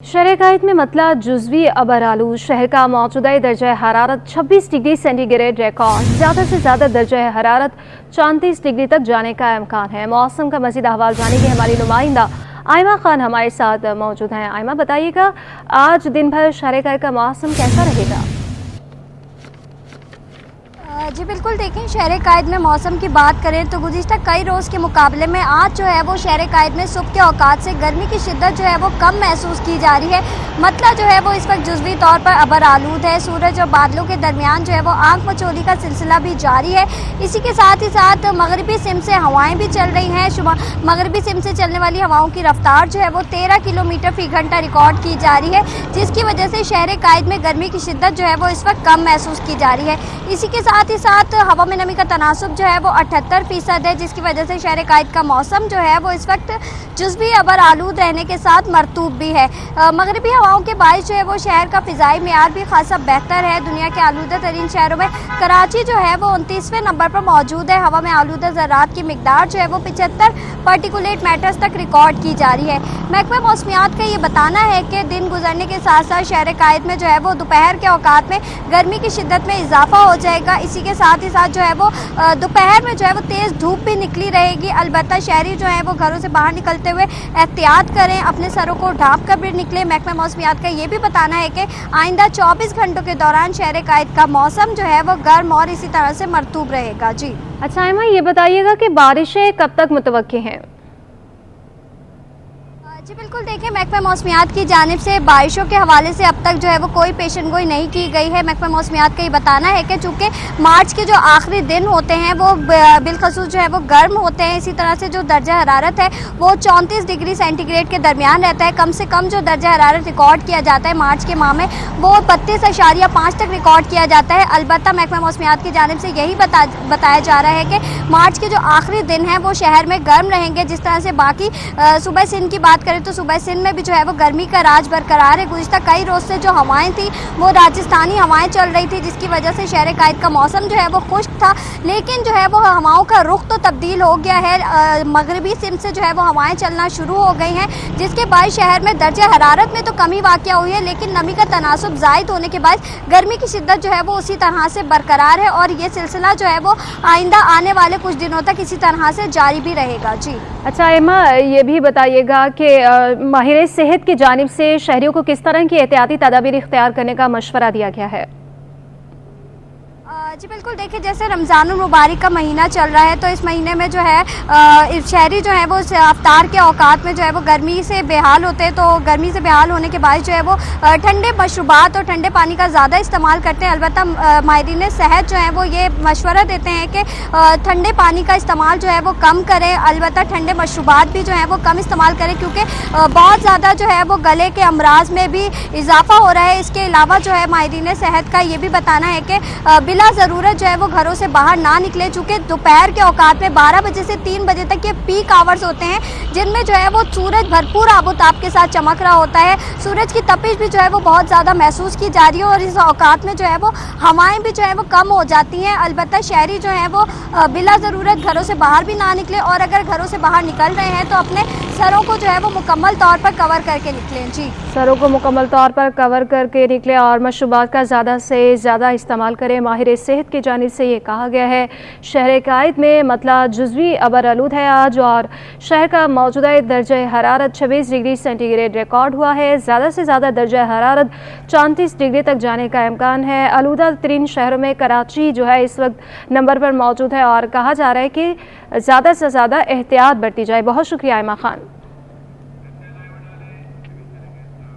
शहर कायद में मतला जुज़वी अबर आलू शहर का मौजूदा दर्जा हरारत 26 डिग्री सेंटीग्रेड रिकॉर्ड। ज़्यादा से ज़्यादा दर्जा हरारत 34 डिग्री तक जाने का इम्कान है। मौसम का मज़ीद अहवाल जानेंगे हमारी नुमाइंदा आयमा खान हमारे साथ मौजूद हैं। आयमा, बताइएगा आज दिन भर शहर कायद का मौसम कैसा रहेगा? जी बिल्कुल, देखें शहर कायद में मौसम की बात करें तो गुज़िश्ता कई रोज़ के मुकाबले में आज जो है वो शहर कायद में सुबह के औकात से गर्मी की शिद्दत जो है वो कम महसूस की जा रही है। मतला जो है वो इस वक्त जुज़वी तौर पर अबर आलूद है। सूरज और बादलों के दरमियान जो है वो आंख मचोली का सिलसिला भी जारी है। इसी के साथ ही साथ मगरबी सिम से हवाएँ भी चल रही हैं। मगरबी सिम से चलने वाली हवाओं की रफ्तार जो है वो 13 किलोमीटर फी घंटा रिकॉर्ड की जा रही है, जिसकी वजह से शहर कायद में गर्मी की शिद्दत जो है वो इस वक्त कम महसूस की जा रही है। इसी के साथ हवा में नमी का तनासुब जो है वो 78% है, जिसकी वजह से शहर कायद का मौसम जो है वो इस वक्त जुज़वी अबर आलूद रहने के साथ मरतूब भी है। मगरबी हवाओं के बायस जो है वो शहर का फ़िज़ाई मेयार भी खासा बेहतर है। दुनिया के आलूदा तरीन शहरों में कराची जो है वो 29वें नंबर पर मौजूद है। हवा में आलूदा ज़रात की मिकदार जो है वो 75 पार्टिकुलेट मैटर्स तक रिकॉर्ड की जा रही है। महकमा मौसमियात का ये बताना है कि दिन गुजरने के साथ साथ शहर कायद में जो है वो दोपहर के औकात में गर्मी की शिद्दत में इजाफा हो जाएगा। इसी के साथ ही साथ जो है वो दोपहर में जो है वो तेज़ धूप भी निकली रहेगी। अलबत्ता शहरी जो है वो घरों से बाहर निकलते हुए एहतियात करें, अपने सरों को ढाँप कर भी निकले। महकमा मौसमियात का ये भी बताना है कि आइंदा 24 घंटों के दौरान शहर कायद का मौसम जो है वो गर्म और इसी तरह से मरतूब रहेगा। जी अच्छा आयमा, ये बताइएगा कि बारिशें कब तक मुतवक्की हैं? जी बिल्कुल, देखिए महकमा मौसमियात की जानिब से बारिशों के हवाले से अब तक जो है वो कोई पेशन गोई नहीं की गई है। महकमा मौसमियात का ये बताना है कि चूँकि मार्च के जो आखिरी दिन होते हैं वो बिलखसूस जो है वो गर्म होते हैं। इसी तरह से जो दर्जा हरारत है वो 34 डिग्री सेंटीग्रेड के दरमियान रहता है। कम से कम जो दर्जा हरारत रिकॉर्ड किया जाता है मार्च के माह में वो 32.5 तक रिकॉर्ड किया जाता है। अलबत्ता महकमा मौसमियात की जानिब से यही बताया जा रहा है कि मार्च के जो आखिरी दिन हैं वो शहर में गर्म रहेंगे। जिस तरह से बाकी सूबा सिंध की बात करें तो सूबा सिंध में भी जो है वो गर्मी का राज बरकरार है। गुज़िश्ता कई रोज़ से जो हवाएं थी वो राजस्थानी हवाएं चल रही थी, जिसकी वजह से शहर कायद का मौसम जो है वो खुश्क था। लेकिन जो है वो हवाओं का रुख तो तब्दील हो गया है। मगरबी सिम से जो है वो हवाएं चलना शुरू हो गई हैं, जिसके बाद शहर में दर्जा हरारत में तो कमी वाक़या हुई है, लेकिन नमी का तनासुब ज़ायद होने के बाद गर्मी की शिद्दत जो है वो उसी तरह से बरकरार है और ये सिलसिला जो है वो आइंदा आने वाले कुछ दिनों तक इसी तरह से जारी भी रहेगा। जी अच्छा आयमा, ये भी बताइएगा कि माहिर सेहत की जानिब से शहरियों को किस तरह की एहतियाती तदाबीर इख्तियार करने का मशवरा दिया गया है? जी बिल्कुल, देखिए जैसे रमज़ानुल मुबारक का महीना चल रहा है तो इस महीने में जो है शहरी जो है वो अफ्तार के औकात में जो है वो गर्मी से बेहाल होते हैं। तो गर्मी से बेहाल होने के बाद जो है वो ठंडे मशरूबात और ठंडे पानी का ज़्यादा इस्तेमाल करते हैं। अलबत्ता माहिरीन सेहत जो है वो ये मशवरा देते हैं कि ठंडे पानी का इस्तेमाल जो है वो कम करें। अलबत्ता ठंडे मशरूबात भी जो है वो कम इस्तेमाल करें, क्योंकि बहुत ज़्यादा जो है वो गले के अमराज में भी इजाफा हो रहा है। इसके अलावा जो है माहिरीन सेहत का ये भी बताना है कि बिला ज़रूरत जो है वो घरों से बाहर ना निकले, चूँकि दोपहर के औकात में 12 बजे से 3 बजे तक ये पीक आवर्स होते हैं, जिनमें जो है वो सूरज भरपूर आबोताब के साथ चमक रहा होता है। सूरज की तपिश भी जो है वो बहुत ज़्यादा महसूस की जा रही है और इस औकात में जो है वो हवाएं भी जो है वो कम हो जाती हैं। अलबत्ता शहरी जो है वो बिला ज़रूरत घरों से बाहर भी ना निकले और अगर घरों से बाहर निकल रहे हैं तो अपने सरों को जो है वो मुकम्मल तौर पर कवर करके निकलें। जी सरों को मुकम्मल तौर पर कवर करके निकले और मशरूबात का ज़्यादा से ज़्यादा इस्तेमाल करें। माहिर सेहत की जानिब से ये कहा गया है। शहर कायद में मतला जुज़वी अबर आलूद है आज और शहर का मौजूदा दर्जा हरारत 26 डिग्री सेंटीग्रेड रिकॉर्ड हुआ है। ज़्यादा से ज़्यादा दर्जा हरारत 34 डिग्री तक जाने का इम्कान है। आलूदा तरीन शहरों में कराची जो है इस वक्त नंबर पर मौजूद है और कहा जा रहा है कि ज़्यादा से ज़्यादा एहतियात बरती जाए। बहुत शुक्रिया आयमा खान।